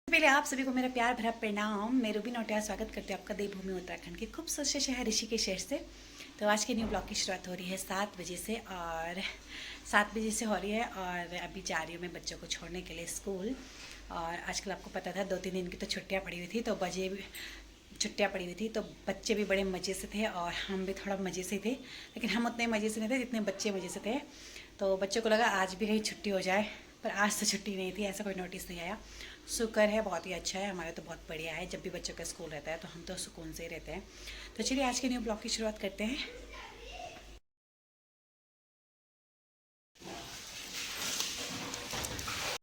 पहले आप सभी को मेरा प्यार भरा प्रणाम। मैं रूबी नौटियाल स्वागत करती हूँ आपका देवभूमि उत्तराखंड के खूबसूरत शहर ऋषिकेश शहर से। तो आज के न्यू ब्लॉग की शुरुआत हो रही है 7 बजे से और 7 बजे से हो रही है और अभी जा रही हूँ मैं बच्चों को छोड़ने के लिए स्कूल। और आजकल आपको पता था 2-3 दिन की तो छुट्टियाँ पड़ी हुई थी, तो छुट्टियाँ पड़ी हुई थी तो बच्चे भी बड़े मज़े से थे और हम भी थोड़ा मज़े से थे, लेकिन हम उतने मज़े से नहीं थे जितने बच्चे मज़े से थे। तो बच्चों को लगा आज भी कहीं छुट्टी हो जाए, पर आज तो छुट्टी नहीं थी, ऐसा कोई नोटिस नहीं आया। शुक्र है, बहुत ही अच्छा है, हमारा तो बहुत बढ़िया है। जब भी बच्चों का स्कूल रहता है तो हम तो सुकून से ही रहते हैं। तो चलिए आज के न्यू ब्लॉग की शुरुआत करते हैं।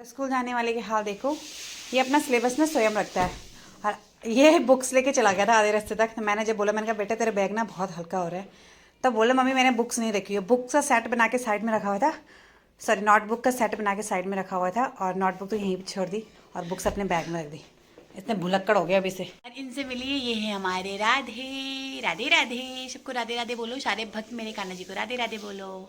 स्कूल जाने वाले के हाल देखो, ये अपना सिलेबस ना स्वयं रखता है और ये बुक्स लेके चला गया था आधे रास्ते तक। तो मैंने जब बोला, मैंने कहा बेटा तेरा बैग ना बहुत हल्का हो रहा है, तब बोला मम्मी मैंने बुक्स नहीं रखी है। बुक्स का सेट बना के साइड में रखा हुआ था, सॉरी नोटबुक का सेट बना के साइड में रखा हुआ था और नोटबुक तो यहीं पर छोड़ दी और बुक्स अपने बैग में रख दी। इतने भुलक्कड़ हो गया अभी से। और इनसे मिलिए, ये है हमारे राधे राधे राधे। सबको राधे राधे बोलो, सारे भक्त मेरे कान्हा जी को राधे राधे बोलो।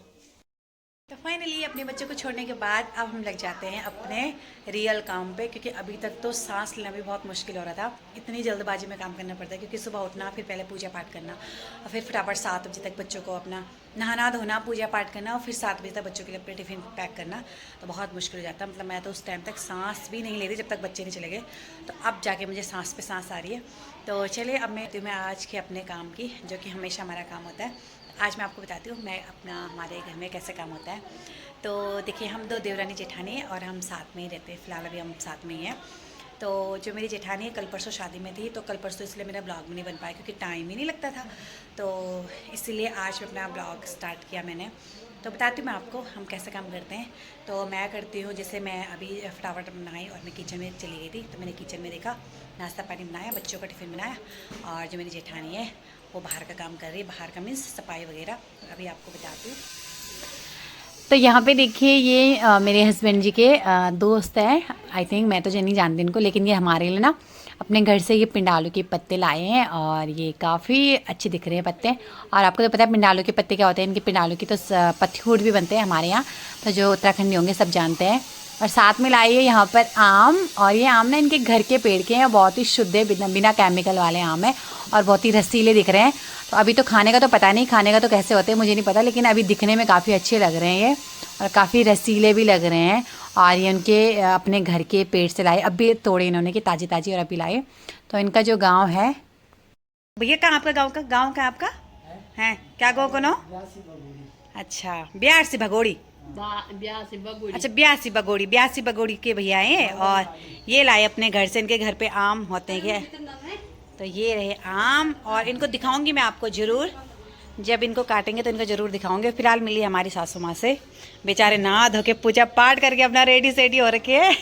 तो फाइनली अपने बच्चों को छोड़ने के बाद अब हम लग जाते हैं अपने रियल काम पे, क्योंकि अभी तक तो सांस लेना भी बहुत मुश्किल हो रहा था। इतनी जल्दबाजी में काम करना पड़ता है क्योंकि सुबह उठना, फिर पहले पूजा पाठ करना और फिर फटाफट 7 बजे तक बच्चों को अपना नहाना धोना, पूजा पाठ करना और फिर 7 बजे तक बच्चों के लिए अपने टिफ़िन पैक करना। तो बहुत मुश्किल हो जाता। मतलब मैं तो उस टाइम तक सांस भी नहीं ले रही जब तक बच्चे नहीं चले गए। तो अब जाके मुझे सांस पे सांस आ रही है। तो चलिए अब मैं तुम्हें आज के अपने काम की, जो कि हमेशा हमारा काम होता है, आज मैं आपको बताती हूँ मैं अपना हमारे घर में कैसे काम होता है। तो देखिए, हम 2 देवरानी जेठानी हैं और हम साथ में ही रहते हैं। फ़िलहाल अभी हम साथ में ही हैं। तो जो मेरी जेठानी है कल परसों शादी में थी, तो कल परसों इसलिए मेरा ब्लॉग भी नहीं बन पाया क्योंकि टाइम ही नहीं लगता था। तो इसीलिए आज मैं अपना ब्लॉग स्टार्ट किया मैंने। तो बताती हूँ मैं आपको हम कैसे काम करते हैं। तो मैं करती हूँ, जैसे मैं अभी फटाफट बनाई और मैं किचन में चली गई थी, तो मैंने किचन में देखा, नाश्ता पानी बनाया, बच्चों का टिफ़िन बनाया और जो मेरी जेठानी है वो बाहर का काम कर रही है। बाहर का मीन्स सफाई वगैरह। अभी आपको बताती हूँ। तो यहाँ पे देखिए, ये मेरे हस्बैंड जी के दोस्त हैं। आई थिंक, मैं तो नहीं जानती इनको, लेकिन ये हमारे लिए ना अपने घर से ये पिंडालू के पत्ते लाए हैं और ये काफ़ी अच्छे दिख रहे हैं पत्ते। और आपको तो पता है पिंडालू के पत्ते क्या होते हैं। इनके पिंडालू की तो पत्तीहूट भी बनते हैं हमारे यहाँ, तो जो उत्तराखंडी होंगे सब जानते हैं। और साथ में लाई है यहाँ पर आम, और ये आम ना इनके घर के पेड़ के हैं, बहुत ही शुद्ध है, बिना केमिकल वाले आम है और बहुत ही रसीले दिख रहे हैं। तो अभी तो खाने का तो पता नहीं, खाने का तो कैसे होते हैं मुझे नहीं पता, लेकिन अभी दिखने में काफ़ी अच्छे लग रहे हैं ये और काफ़ी रसीले भी लग रहे हैं। और ये उनके अपने घर के पेड़ से लाए, अभी तोड़े इन्होंने कि ताज़ी ताज़ी, और अभी लाए। तो इनका जो गांव है, भैया कहाँ आपका गांव कहाँ आपका है? क्या गाँव को नो? अच्छा, ब्यासी भगोड़ी। अच्छा, ब्यासी बगोड़ी के भैया हैं और ये लाए अपने घर से। इनके घर पे आम होते हैं क्या? तो ये रहे आम और इनको दिखाऊंगी मैं आपको ज़रूर, जब इनको काटेंगे तो इनको ज़रूर दिखाऊंगे। फिलहाल मिली हमारी सासू माँ से, बेचारे नहा धो के पूजा पाठ करके अपना रेडी सेडी हो रखे है।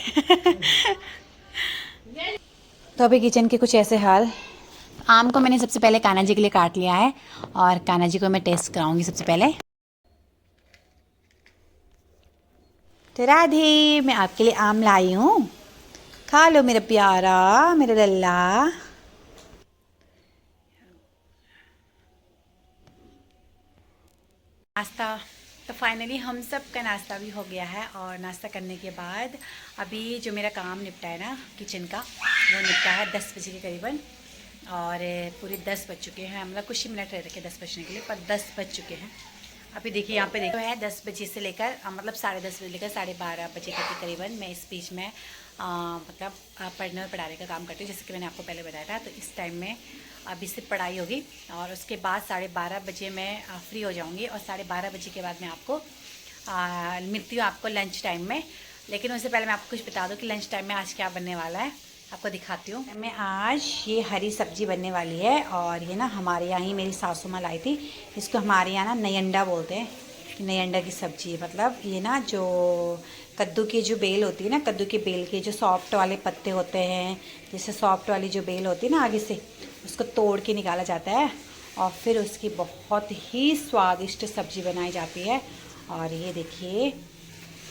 तो अभी किचन के कुछ ऐसे हाल। आम को मैंने सबसे पहले कान्हा जी के लिए काट लिया है और कान्हा जी को मैं टेस्ट कराऊंगी सबसे पहले। तो राधे, मैं आपके लिए आम लाई हूँ, खा लो मेरा प्यारा, मेरा लल्ला। नाश्ता, तो फाइनली हम सब का नाश्ता भी हो गया है और नाश्ता करने के बाद अभी जो मेरा काम निपटा है ना किचन का, वो निपटा है 10 बजे के करीबन। और पूरे 10 बज चुके हैं, मतलब कुछ ही मिनट रह रखे 10 बजने के लिए, पर 10 बज चुके हैं। अभी देखिए यहाँ पे देखो है 10 बजे से लेकर मतलब 10:30 बजे लेकर 12:30 बजे तक के करीबन मैं इस बीच में मतलब पढ़ने और पढ़ाने का काम करती हूँ, जैसे कि मैंने आपको पहले बताया था। तो इस टाइम में अभी से पढ़ाई होगी और उसके बाद 12:30 बजे मैं फ्री हो जाऊँगी और 12:30 बजे के बाद मैं आपको मिलती हूँ आपको लंच टाइम में। लेकिन उससे पहले मैं आपको कुछ बता दूँ कि लंच टाइम में आज क्या बनने वाला है, आपको दिखाती हूँ मैं। आज ये हरी सब्जी बनने वाली है और ये ना हमारे यहाँ ही मेरी सासू माँ लाई थी। इसको हमारे यहाँ ना नई अंडा बोलते हैं, नई अंडा की सब्जी। मतलब ये ना जो कद्दू की जो बेल होती है ना, कद्दू की बेल के जो सॉफ्ट वाले पत्ते होते हैं, जैसे सॉफ्ट वाली जो बेल होती है ना आगे से, उसको तोड़ के निकाला जाता है और फिर उसकी बहुत ही स्वादिष्ट सब्जी बनाई जाती है। और ये देखिए,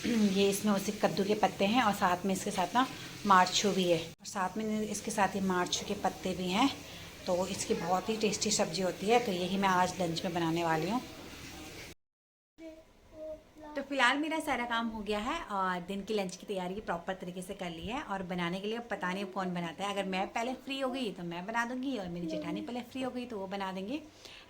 ये इसमें उसी कद्दू के पत्ते हैं और साथ में इसके साथ ना मारछू भी है और साथ में इसके साथ ही मारछू के पत्ते भी हैं। तो इसकी बहुत ही टेस्टी सब्जी होती है। तो यही मैं आज लंच में बनाने वाली हूँ। तो फिलहाल मेरा सारा काम हो गया है और दिन की लंच की तैयारी प्रॉपर तरीके से कर ली है। और बनाने के लिए अब पता नहीं अब कौन बनाता है। अगर मैं पहले फ्री हो गई तो मैं बना दूंगी और मेरी जेठानी पहले फ्री हो गई तो वो बना देंगे।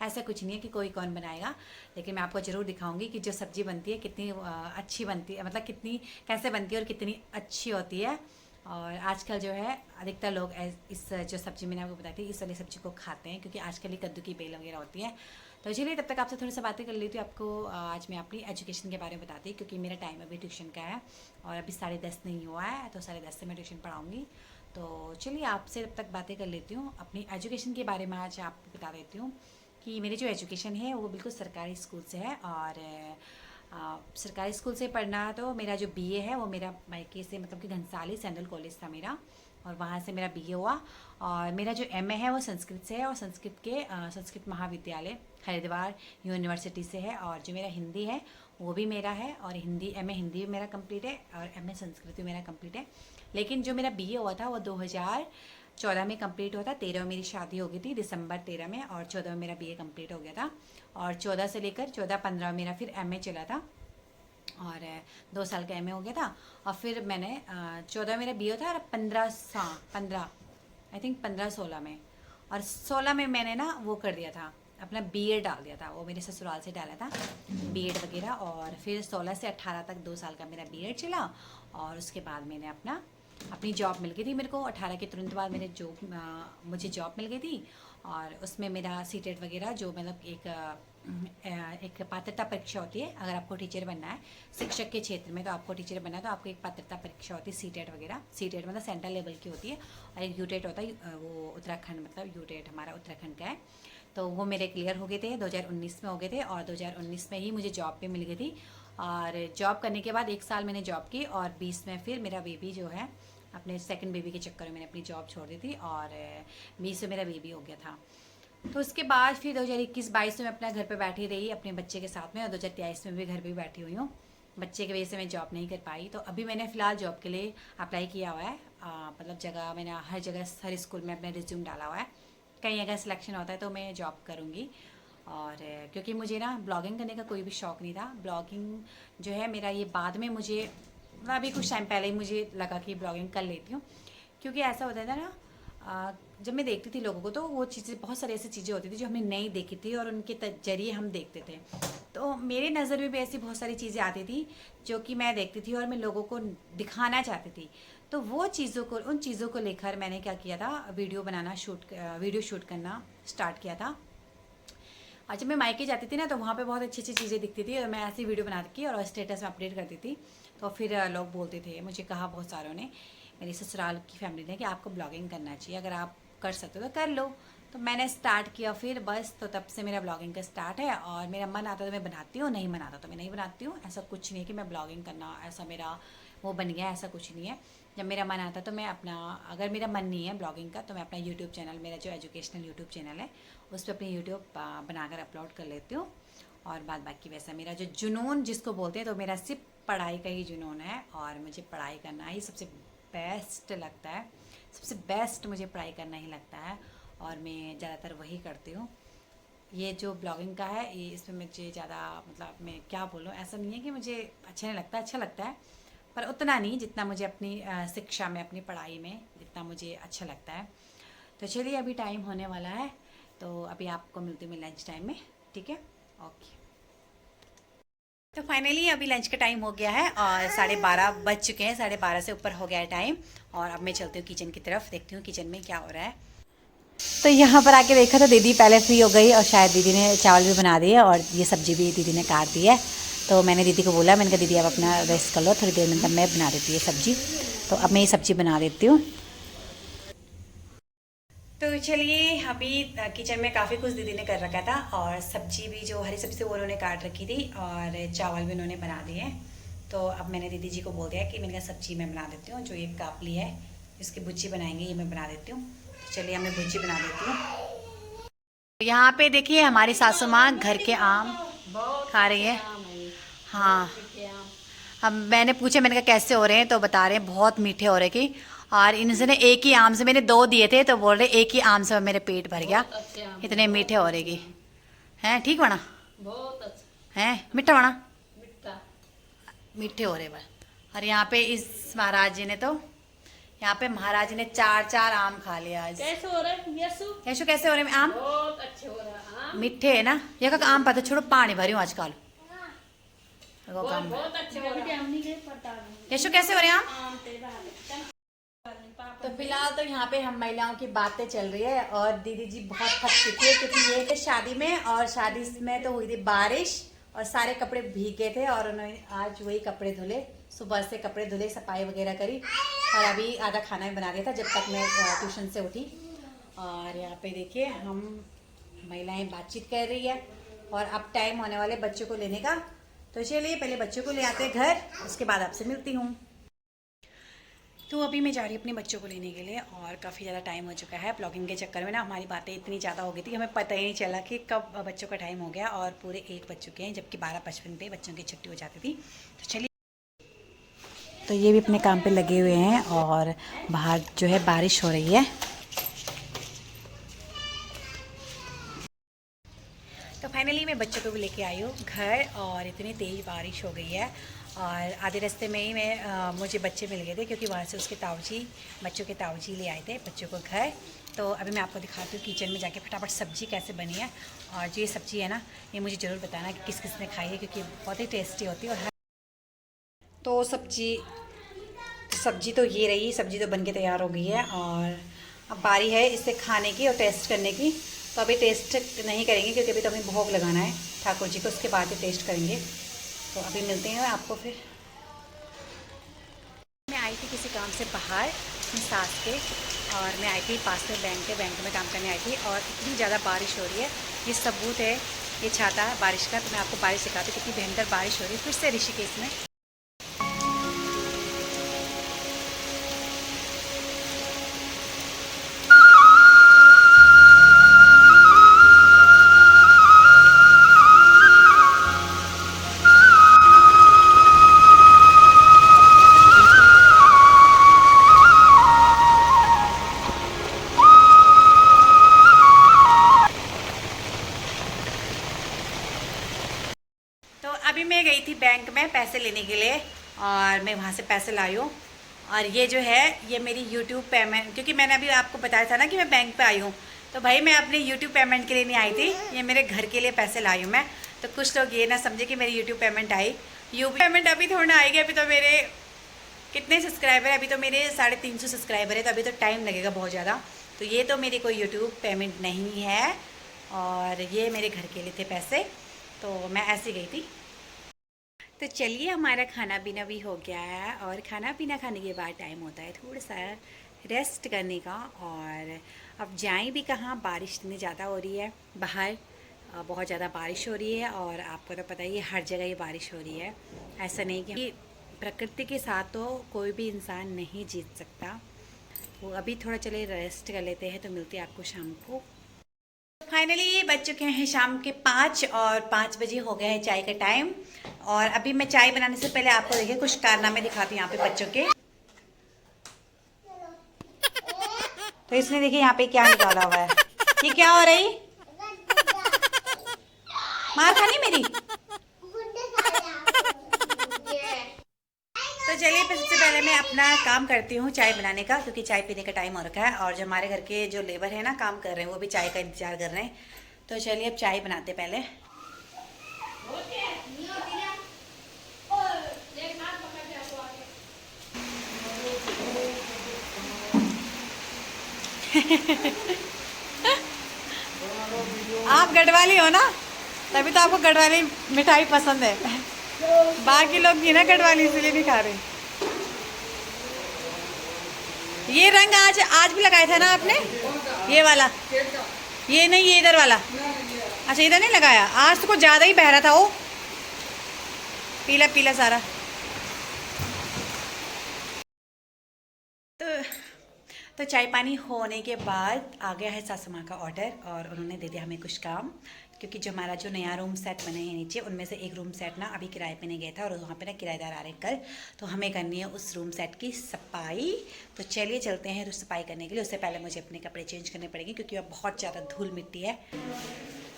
ऐसा कुछ नहीं है कि कोई कौन बनाएगा, लेकिन मैं आपको ज़रूर दिखाऊंगी कि जो सब्ज़ी बनती है कितनी अच्छी बनती है, मतलब कितनी कैसे बनती है और कितनी अच्छी होती है। और आजकल जो है अधिकतर लोग इस जो सब्ज़ी मैंने आपको बताई थी इस वाली सब्ज़ी को खाते हैं, क्योंकि आजकल ही कद्दू की बेल वगैरह होती है। तो चलिए तब तक आपसे थोड़ी सा बातें कर लेती हूँ। आपको आज मैं अपनी एजुकेशन के बारे में बताती हूँ, क्योंकि मेरा टाइम अभी ट्यूशन का है और अभी 10:30 नहीं हुआ है, तो 10:30 से मैं ट्यूशन पढ़ाऊँगी। तो चलिए आपसे तब तक बातें कर लेती हूँ। अपनी एजुकेशन के बारे में आज आपको बता देती हूँ कि मेरी जो एजुकेशन है वो बिल्कुल सरकारी स्कूल से है। और सरकारी स्कूल से पढ़ना तो मेरा जो बीए है वो मेरा मायके से, मतलब कि घनसाली सेंट्रल कॉलेज था मेरा, और वहाँ से मेरा बीए हुआ। और मेरा जो एमए है वो संस्कृत से है, और संस्कृत महाविद्यालय हरिद्वार यूनिवर्सिटी से है। और जो मेरा हिंदी है वो भी मेरा है, और एमए हिंदी भी मेरा कंप्लीट है और एमए संस्कृत भी मेरा कंप्लीट है। लेकिन जो मेरा बीए हुआ था वो 2014 में कंप्लीट हुआ था। 13 में मेरी शादी हो गई थी, दिसंबर 13 में, और 14 में मेरा बीए कंप्लीट हो गया था। और 14 से लेकर 14-15 मेरा फिर एमए चला था, और 2 साल का एमए हो गया था। और फिर मैंने 14 मेरा बीए था, और 15 आई थिंक 15-16 में, और 16 में मैंने ना वो कर दिया था, अपना बीएड डाल दिया था। वो मेरे ससुराल से डाला था बीएड वगैरह। और फिर 16 से 18 तक 2 साल का मेरा बीएड चला। और उसके बाद मैंने अपनी जॉब मिल गई थी मेरे को। 18 के तुरंत बाद मुझे जॉब मिल गई थी। और उसमें मेरा सीटेट वगैरह जो मतलब एक पात्रता परीक्षा होती है। अगर आपको टीचर बनना है शिक्षक के क्षेत्र में, तो आपको टीचर बनना है तो आपको एक पात्रता परीक्षा होती है सीटेट वगैरह। सीटेट मतलब सेंट्रल लेवल की होती है, और एक यूटेट होता है, वो उत्तराखंड, मतलब यूटेट हमारा उत्तराखंड का है। तो वो मेरे क्लियर हो गए थे, 2019 में हो गए थे, और 2019 में ही मुझे जॉब पे मिल गई थी। और जॉब करने के बाद 1 साल मैंने जॉब की, और 20 में फिर मेरा बेबी जो है, अपने सेकंड बेबी के चक्कर में मैंने अपनी जॉब छोड़ दी थी, और 20 में मेरा बेबी हो गया था। तो उसके बाद फिर 2021-22 में मैं अपना घर पे बैठी रही अपने बच्चे के साथ में, और 2023 में भी घर पे बैठी हुई हूँ। बच्चे की वजह से मैं जॉब नहीं कर पाई। तो अभी मैंने फ़िलहाल जॉब के लिए अप्लाई किया हुआ है। मतलब मैंने हर स्कूल में अपना रिज्यूम डाला हुआ है। कहीं अगर सिलेक्शन होता है तो मैं जॉब करूँगी। और क्योंकि मुझे ना ब्लॉगिंग करने का कोई भी शौक़ नहीं था। ब्लॉगिंग जो है मेरा ये बाद में मुझे, अभी कुछ टाइम पहले ही मुझे लगा कि ब्लॉगिंग कर लेती हूँ। क्योंकि ऐसा होता था ना, जब मैं देखती थी लोगों को, तो वो चीज़ें, बहुत सारी ऐसी चीज़ें होती थी जो हमने नहीं देखी थी, और उनके जरिए हम देखते थे। तो मेरे नज़र में भी ऐसी बहुत सारी चीज़ें आती थी जो कि मैं देखती थी और मैं लोगों को दिखाना चाहती थी। तो उन चीज़ों को लेकर मैंने क्या किया था, वीडियो शूट करना स्टार्ट किया था। और जब मैं मायके जाती थी ना, तो वहाँ पे बहुत अच्छी अच्छी चीज़ें दिखती थी, और मैं ऐसी वीडियो बनाती थी और स्टेटस में अपडेट करती थी। तो फिर लोग बोलते थे, मुझे कहा बहुत सारों ने, मेरी ससुराल की फैमिली ने, कि आपको ब्लॉगिंग करना चाहिए, अगर आप कर सकते हो तो कर लो। तो मैंने स्टार्ट किया फिर, बस तो तब से मेरा ब्लॉगिंग का स्टार्ट है। और मेरा मन आता तो मैं बनाती हूँ, नहीं मन आता तो मैं नहीं बनाती हूँ। ऐसा कुछ नहीं है कि मैं ब्लॉगिंग करना ऐसा मेरा वो बन गया, ऐसा कुछ नहीं है। जब मेरा मन आता तो मैं अगर मेरा मन नहीं है ब्लॉगिंग का, तो मैं अपना यूट्यूब चैनल, मेरा जो एजुकेशनल यूट्यूब चैनल है, उस पर अपनी यूट्यूब बनाकर अपलोड कर लेती हूँ। और बाद बाकी वैसा मेरा जो जुनून जिसको बोलते हैं, तो मेरा सिर्फ पढ़ाई का ही जुनून है, और मुझे पढ़ाई करना ही सबसे बेस्ट लगता है। सबसे बेस्ट मुझे पढ़ाई करना ही लगता है, और मैं ज़्यादातर वही करती हूँ। ये जो ब्लॉगिंग का है, ये इसमें मुझे ज़्यादा, मतलब मैं क्या बोलूँ, ऐसा नहीं है कि मुझे अच्छा नहीं लगता, अच्छा लगता है, पर उतना नहीं जितना मुझे अपनी शिक्षा में, अपनी पढ़ाई में जितना मुझे अच्छा लगता है। तो चलिए अभी टाइम होने वाला है, तो अभी आपको मिलती हूँ मैं लंच टाइम में, ठीक है, ओके। तो फाइनली अभी लंच का टाइम हो गया है, और 12:30 बज चुके हैं, 12:30 से ऊपर हो गया है टाइम। और अब मैं चलती हूँ किचन की तरफ, देखती हूँ किचन में क्या हो रहा है। तो यहाँ पर आके देखा तो दीदी पहले फ्री हो गई, और शायद दीदी ने चावल भी बना दिए, और ये सब्ज़ी भी दीदी ने काट दी है। तो मैंने दीदी को बोला, मैंने कहा दीदी आप अपना रेस्ट कर लो थोड़ी देर में, मैं बना देती हूँ सब्ज़ी। तो अब मैं ये सब्ज़ी बना देती हूँ। तो चलिए अभी किचन में काफ़ी कुछ दीदी ने कर रखा था, और सब्जी भी जो हरी सब्जी वो उन्होंने काट रखी थी, और चावल भी उन्होंने बना दिए हैं। तो अब मैंने दीदी जी को बोल दिया कि मैंने कहा सब्जी मैं बना देती हूँ, जो ये कापली है जिसकी भुज्जी बनाएंगे, ये मैं बना देती हूँ। तो चलिए मैं भुज्जी बना देती हूँ। यहाँ पे देखिए हमारी सासू माँ घर के आम खा रही है। हाँ, अब मैंने पूछा, मैंने कहा कैसे हो रहे हैं, तो बता रहे हैं बहुत मीठे हो रहे कि। और इनसे ने एक ही आम से, मैंने 2 दिए थे, तो बोल रहे एक ही आम से मेरे पेट भर गया, इतने मीठे हो रहे कि हैं। ठीक बना, बहुत अच्छा हैं मीठा बना। मिठा मीठे हो रहे बस। और यहाँ पे इस महाराज जी ने तो यहाँ पे महाराज ने 4 आम खा लिया आज। कैसे हो रहा है यशु? यशु कैसे हो रहे हैं आम? बहुत अच्छे हो रहा है आम। मीठे है ना? ये का आम पता छोड़ो पानी भरी हूँ आजकल। बहुत अच्छे हो रहा है। यशु कैसे हो रहे हैं आम? आम तेरा है। तो फिलहाल तो यहाँ पे हम महिलाओं की बातें चल रही है और दीदी जी बहुत थक चुकी है क्योंकि ये थे शादी में और शादी में तो हुई थी बारिश और सारे कपड़े भीगे थे और उन्होंने आज वही कपड़े धुले, सुबह से कपड़े धुले, सफाई वगैरह करी और अभी आधा खाना भी बना दिया था जब तक मैं ट्यूशन से उठी। और यहाँ पे देखिए हम महिलाएं बातचीत कर रही है और अब टाइम होने वाले बच्चों को लेने का। तो चलिए पहले बच्चों को ले आते हैं घर, उसके बाद आपसे मिलती हूँ। तो अभी मैं जा रही हूँ अपने बच्चों को लेने के लिए और काफ़ी ज़्यादा टाइम हो चुका है। ब्लॉगिंग के चक्कर में ना हमारी बातें इतनी ज़्यादा हो गई थी हमें पता ही नहीं चला कि कब बच्चों का टाइम हो गया और पूरे 1 बज चुके हैं, जबकि 12:55 पे बच्चों की छुट्टी हो जाती थी। तो चलिए, तो ये भी अपने काम पे लगे हुए हैं और बाहर जो है बारिश हो रही है। तो फाइनली मैं बच्चों को भी लेके आई हूँ घर और इतनी तेज़ बारिश हो गई है और आधे रास्ते में ही मुझे बच्चे मिल गए थे क्योंकि वहाँ से उसके ताऊजी, बच्चों के ताऊजी ले आए थे बच्चों को घर। तो अभी मैं आपको दिखाती हूँ किचन में जाके फटाफट सब्ज़ी कैसे बनी है। और जो ये सब्ज़ी है ना, ये मुझे ज़रूर बताना कि किस किस ने खाई है क्योंकि बहुत ही टेस्टी होती है। और तो सब्ज़ी तो ये रही, सब्ज़ी तो बन के तैयार हो गई है और अब बारी है इसे खाने की और टेस्ट करने की। तो अभी टेस्ट नहीं करेंगे क्योंकि अभी तो हमें भोग लगाना है ठाकुर जी को, उसके बाद ही टेस्ट करेंगे। तो अभी मिलते हैं आपको फिर। मैं आई थी किसी काम से बाहर अपनी सास के और मैं आई थी पास में बैंक में काम करने आई थी और इतनी ज़्यादा बारिश हो रही है। ये सबूत है, ये छाता बारिश का। तो मैं आपको बारिश दिखाती हूँ कितनी भयंकर बारिश हो रही है फिर से ऋषिकेश में। तो अभी मैं गई थी बैंक में पैसे लेने के लिए और मैं वहाँ से पैसे लाई हूँ। और ये जो है ये मेरी YouTube पेमेंट, क्योंकि मैंने अभी आपको बताया था ना कि मैं बैंक पे आई हूँ, तो भाई मैं अपने YouTube पेमेंट के लिए नहीं आई थी, ये मेरे घर के लिए पैसे लाई हूँ मैं। तो कुछ लोग ये ना समझे कि मेरी YouTube पेमेंट आई। YouTube पेमेंट अभी थोड़ा ना आएगी, अभी तो मेरे कितने सब्सक्राइबर है, अभी तो मेरे 350 सब्सक्राइबर है, तो अभी तो टाइम लगेगा बहुत ज़्यादा। तो ये तो मेरी कोई YouTube पेमेंट नहीं है और ये मेरे घर के लिए थे पैसे, तो मैं ऐसे गई थी। तो चलिए हमारा खाना पीना भी हो गया है और खाना पीना खाने के बाद टाइम होता है थोड़ा सा रेस्ट करने का। और अब जाएं भी कहाँ, बारिश इतनी ज़्यादा हो रही है बाहर, बहुत ज़्यादा बारिश हो रही है और आपको तो पता ही है हर जगह ये बारिश हो रही है। ऐसा नहीं कि प्रकृति के साथ तो कोई भी इंसान नहीं जीत सकता। तो अभी थोड़ा चले रेस्ट कर लेते हैं, तो मिलते हैं आपको शाम को। फाइनली ये बज चुके हैं शाम के 5 और 5 बजे हो गया है चाय का टाइम। और अभी मैं चाय बनाने से पहले आपको देखिए कुछ कारनामे दिखाती हूँ यहाँ पे बच्चों के। तो इसने देखिए यहाँ पे क्या निकाला हुआ है, ये क्या हो रही, मार खानी मेरी। तो चलिए फिर सबसे पहले मैं अपना काम करती हूँ चाय बनाने का, क्योंकि चाय पीने का टाइम हो रखा है और जो हमारे घर के जो लेबर है ना काम कर रहे हैं वो भी चाय का इंतजार कर रहे हैं। तो चलिए अब चाय बनाते पहले। आप गढ़वाली हो ना, तभी तो आपको गढ़वाली मिठाई पसंद है, बाकी लोग नहीं ना गढ़वाली, इसलिए नहीं खा रहे। ये रंग आज भी लगाया था ना आपने, ये वाला, ये नहीं, ये इधर वाला। अच्छा इधर नहीं लगाया, आज तो कुछ ज़्यादा ही बह रहा था वो, पीला पीला सारा। तो चाय पानी होने के बाद आ गया है सासू माँ का ऑर्डर और उन्होंने दे दिया हमें कुछ काम, क्योंकि जो हमारा जो नया रूम सेट बने हैं नीचे, उनमें से एक रूम सेट ना अभी किराए पे नहीं गया था और वहाँ पे ना किराएदार आ रहे कल, तो हमें करनी है उस रूम सेट की सफाई। तो चलिए चलते हैं सफाई करने के लिए। उससे पहले मुझे अपने कपड़े चेंज करने पड़ेंगे क्योंकि अब बहुत ज़्यादा धूल मिट्टी है।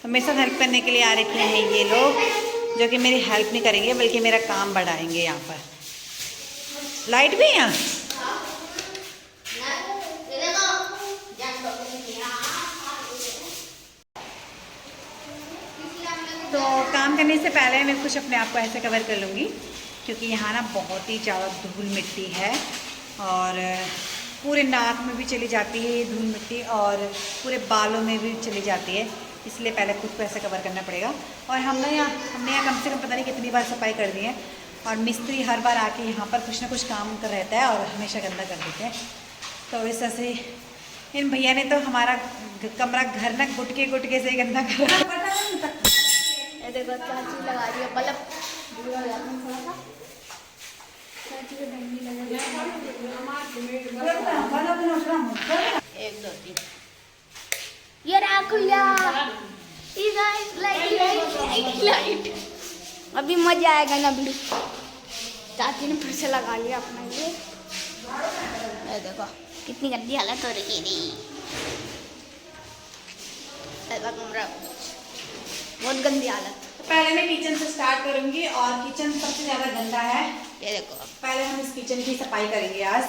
तो मेरे साथ हेल्प करने के लिए आ रखे हैं ये लोग, जो कि मेरी हेल्प नहीं करेंगे बल्कि मेरा काम बढ़ाएंगे। यहाँ पर लाइट भी है यहाँ। तो काम करने से पहले मैं कुछ अपने आप को ऐसे कवर कर लूँगी क्योंकि यहाँ ना बहुत ही ज़्यादा धूल मिट्टी है और पूरे नाक में भी चली जाती है ये धूल मिट्टी और पूरे बालों में भी चली जाती है, इसलिए पहले खुद को ऐसे कवर करना पड़ेगा। और हमने यहाँ कम से कम पता नहीं कितनी बार सफाई कर दी है और मिस्त्री हर बार आके यहाँ पर कुछ ना कुछ काम कर रहता है और हमेशा गंदा कर देते हैं। तो इस तरह से इन भैया ने तो हमारा कमरा घर ना गुटके से गंदा कर रहा है। देखो चाची लगा रही है बल्ब, थोड़ा सा चाची को डंडी लगा एक दो तीन ये खुलिया लाइट अभी मजा आएगा ना ब्लू। चाची ने फिर से लगा लिया अपना ये देखो कितनी गंदी हालत हो रही है। ऐसा कमरा बहुत गंदी हालत। पहले मैं किचन से स्टार्ट करूंगी और किचन सबसे ज्यादा गंदा है। ये देखो पहले हम इस किचन की सफाई करेंगे आज।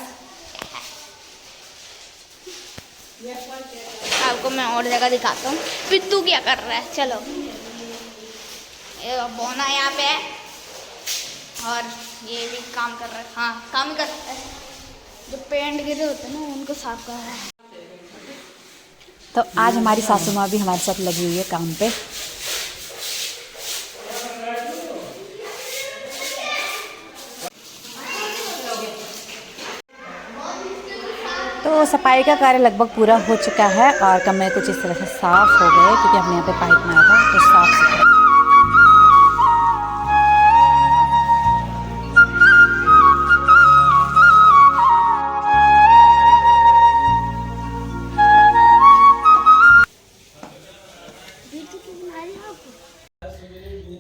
आपको मैं और जगह दिखाता हूँ। पित्तू क्या कर रहा है, चलो ये बोना यहाँ पे है और ये भी काम कर रहा है। हाँ काम कर रहा है, जो पेंट गिरे होते हैं ना उनको साफ कर रहा है। तो आज हमारी सासू माँ भी हमारे साथ लगी हुई है काम पे। तो सफाई का कार्य लगभग पूरा हो चुका है और कमरे कुछ इस तरह से साफ हो गए क्योंकि हमने यहाँ पे पाइप मारा था तो साफ सुथरा।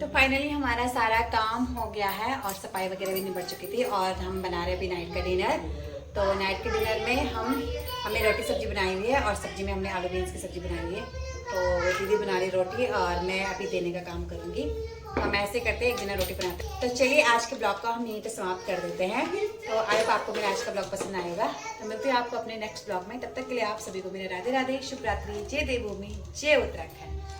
तो फाइनली हमारा सारा काम हो गया है और सफाई वगैरह भी निपट चुकी थी और हम बना रहे अभी नाइट का डिनर। तो नाइट के डिनर में हमने रोटी सब्जी बनाई हुई है और सब्जी में हमने आलू बीन्स की सब्जी बनाई हुई है। तो दीदी बना रही रोटी और मैं अभी देने का काम करूँगी। हम ऐसे करते हैं, एक दिन रोटी बनाते हैं। तो चलिए आज के ब्लॉग को हम यहीं पे समाप्त कर देते हैं। तो आई होप आपको मेरा आज का ब्लॉग पसंद आएगा। तो मिलते हैं आपको अपने नेक्स्ट ब्लॉग में। तब तक के लिए आप सभी को मेरे राधे राधे, शुभ रात्रि, जय देवभूमि, जय उत्तराखंड।